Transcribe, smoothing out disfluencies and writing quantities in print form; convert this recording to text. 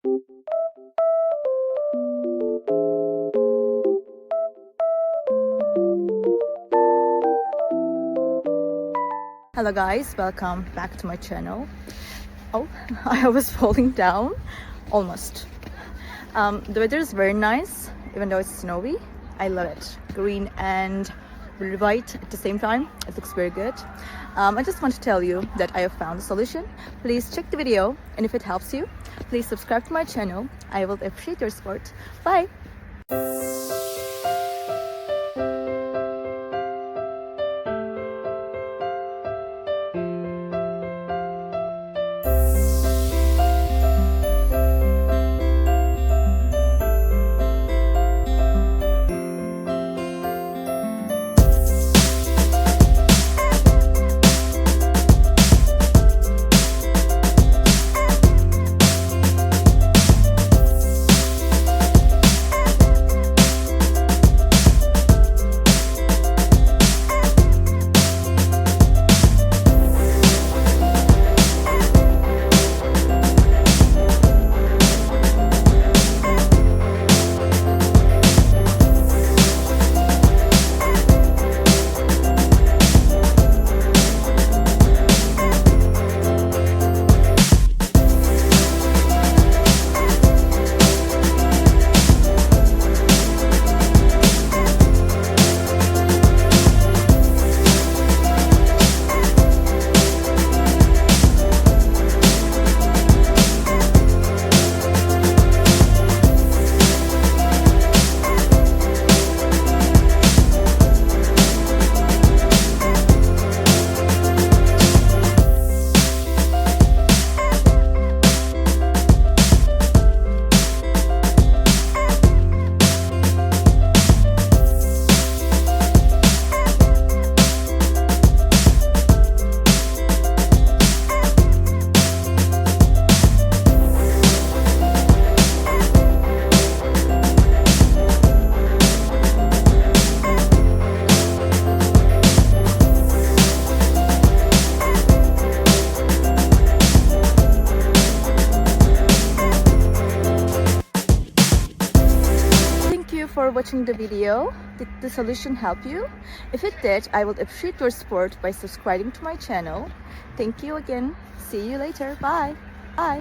Hello guys, welcome back to my channel. Oh, I was falling down almost. The weather is very nice, even though it's snowy. I love it. Green and really white at the same time. It looks very good. I just want to tell you that I have found a solution. Please check the video, and if it helps you, please subscribe to my channel. I will appreciate your support. Bye! For watching the video. Did the solution help you? If it did, I would appreciate your support by subscribing to my channel. Thank you again. See you later. Bye. Bye.